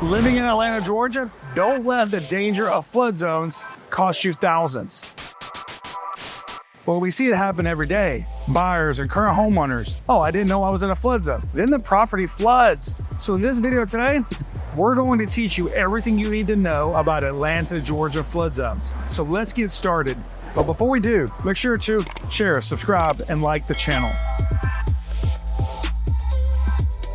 Living in Atlanta, Georgia, don't let the danger of flood zones cost you thousands. Well, we see it happen every day. Buyers and current homeowners, oh, I didn't know I was in a flood zone. Then the property floods. So in this video today, we're going to teach you everything you need to know about Atlanta, Georgia flood zones. So let's get started. But before we do, make sure to share, subscribe, and like the channel.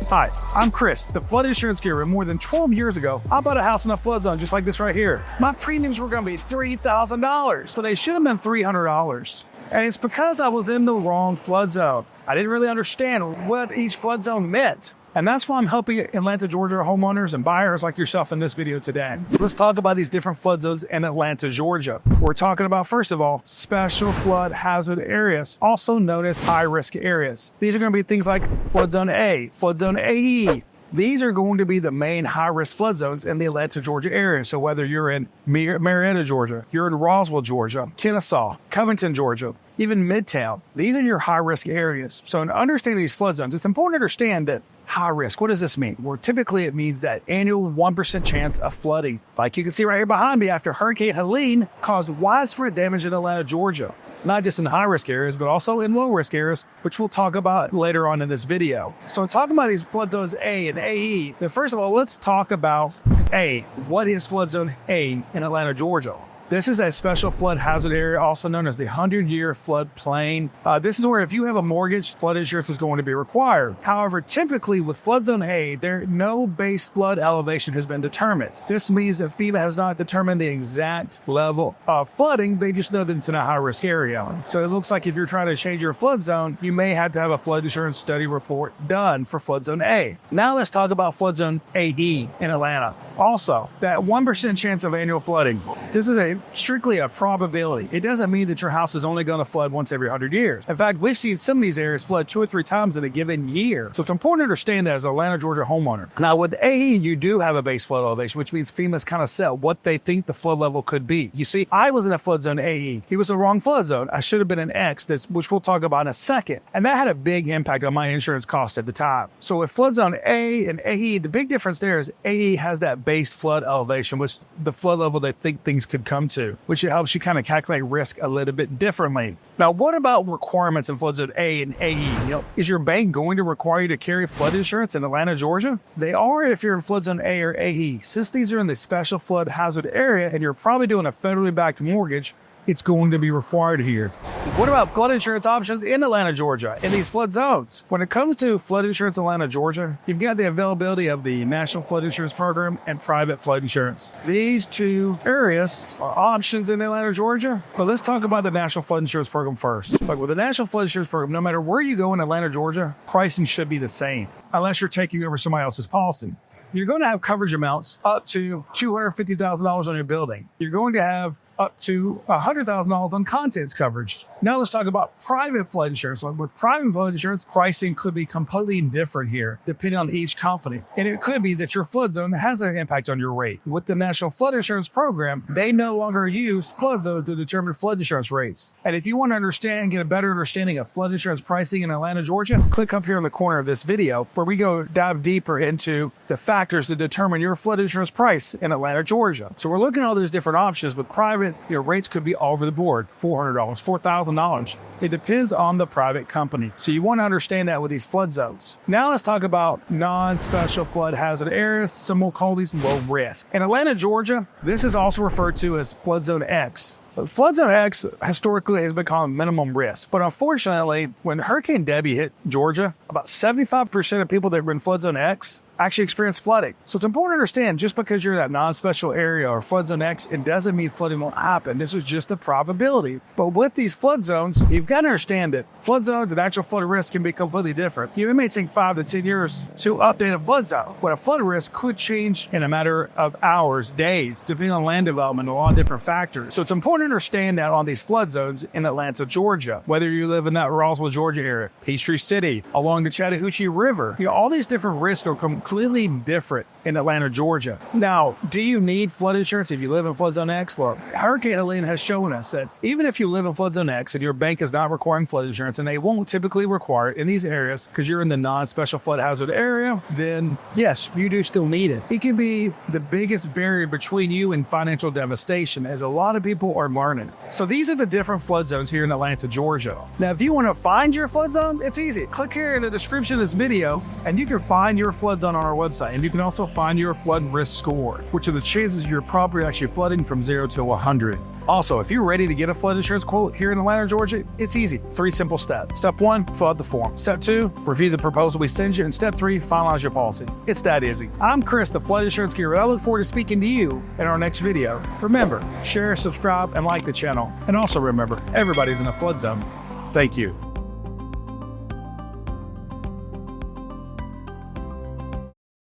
Hi, I'm Chris, the flood insurance guru. More than 12 years ago, I bought a house in a flood zone just like this right here. My premiums were going to be $3,000, but they should have been $300. And it's because I was in the wrong flood zone. I didn't really understand what each flood zone meant. And that's why I'm helping Atlanta, Georgia homeowners and buyers like yourself in this video today. Let's talk about these different flood zones in Atlanta, Georgia. We're talking about, first of all, special flood hazard areas, also known as high-risk areas. These are going to be things like flood zone A, flood zone AE. These are going to be the main high-risk flood zones in the Atlanta, Georgia area. So whether you're in Marietta, Georgia, you're in Roswell, Georgia, Kennesaw, Covington, Georgia, even Midtown, these are your high-risk areas. So in understanding these flood zones, it's important to understand that high risk, what does this mean? Well, typically it means that annual 1% chance of flooding. Like you can see right here behind me, after Hurricane Helene caused widespread damage in Atlanta, Georgia. Not just in high-risk areas, but also in low-risk areas, which we'll talk about later on in this video. So in talking about these flood zones A and AE, then first of all, let's talk about A. What is flood zone A in Atlanta, Georgia? This is a special flood hazard area, also known as the 100-year floodplain. This is where if you have a mortgage, flood insurance is going to be required. However, typically with flood zone A, no base flood elevation has been determined. This means that FEMA has not determined the exact level of flooding. They just know that it's in a high-risk area. So it looks like if you're trying to change your flood zone, you may have to have a flood insurance study report done for flood zone A. Now let's talk about flood zone AE in Atlanta. Also, that 1% chance of annual flooding. This is strictly a probability. It doesn't mean that your house is only going to flood once every 100 years. In fact, we've seen some of these areas flood 2 or 3 times in a given year. So it's important to understand that as an Atlanta, Georgia homeowner. Now with AE, you do have a base flood elevation, which means FEMA's kind of set what they think the flood level could be. You see, I was in a flood zone AE. He was the wrong flood zone. I should have been an X, which we'll talk about in a second. And that had a big impact on my insurance cost at the time. So with flood zone A and AE, the big difference there is AE has that base flood elevation, which the flood level they think things could come to, which helps you kind of calculate risk a little bit differently. Now, what about requirements in flood zone A and AE? Is your bank going to require you to carry flood insurance in Atlanta, Georgia? They are if you're in flood zone A or AE. Since these are in the special flood hazard area and you're probably doing a federally backed mortgage, it's going to be required here. What about flood insurance options in Atlanta, Georgia, in these flood zones? When it comes to flood insurance in Atlanta, Georgia, you've got the availability of the National Flood Insurance Program and private flood insurance. These two areas are options in Atlanta, Georgia. But let's talk about the National Flood Insurance Program first. Like with the National Flood Insurance Program, no matter where you go in Atlanta, Georgia, pricing should be the same, unless you're taking over somebody else's policy. You're going to have coverage amounts up to $250,000 on your building. You're going to have up to $100,000 on contents coverage. Now let's talk about private flood insurance. With private flood insurance, pricing could be completely different here, depending on each company. And it could be that your flood zone has an impact on your rate. With the National Flood Insurance Program, they no longer use flood zones to determine flood insurance rates. And if you want to understand and get a better understanding of flood insurance pricing in Atlanta, Georgia, click up here in the corner of this video where we go dive deeper into the factors that determine your flood insurance price in Atlanta, Georgia. So we're looking at all those different options. With private, your rates could be all over the board, $400, $4,000. It depends on the private company. So you want to understand that with these flood zones. Now let's talk about non-special flood hazard areas. Some will call these low risk. In Atlanta, Georgia, this is also referred to as flood zone X. Flood zone X historically has become minimum risk. But unfortunately, when Hurricane Debbie hit Georgia, about 75% of people that were in flood zone X actually experience flooding. So it's important to understand, just because you're in that non-special area or flood zone X, it doesn't mean flooding won't happen. This is just a probability. But with these flood zones, you've got to understand that flood zones and actual flood risk can be completely different. It may take 5 to 10 years to update a flood zone, but a flood risk could change in a matter of hours, days, depending on land development, a lot of different factors. So it's important to understand that on these flood zones in Atlanta, Georgia, whether you live in that Roswell, Georgia area, Peachtree City, along the Chattahoochee River, all these different risks are completely different in Atlanta, Georgia. Now, do you need flood insurance if you live in flood zone X? Well, Hurricane Helene has shown us that even if you live in flood zone X and your bank is not requiring flood insurance, and they won't typically require it in these areas because you're in the non-special flood hazard area, then yes, you do still need it. It can be the biggest barrier between you and financial devastation, as a lot of people are learning. So these are the different flood zones here in Atlanta, Georgia. Now, if you want to find your flood zone, it's easy. Click here in the description of this video, and you can find your flood zone on our website. And you can also find your flood risk score, which are the chances of your property actually flooding from 0 to 100. Also, if you're ready to get a flood insurance quote here in Atlanta, Georgia, it's easy. 3 simple steps. Step 1, fill out the form. Step 2, review the proposal we send you. And step 3, finalize your policy. It's that easy. I'm Chris, the Flood Insurance Guru. I look forward to speaking to you in our next video. Remember, share, subscribe, and like the channel. And also remember, everybody's in a flood zone. Thank you.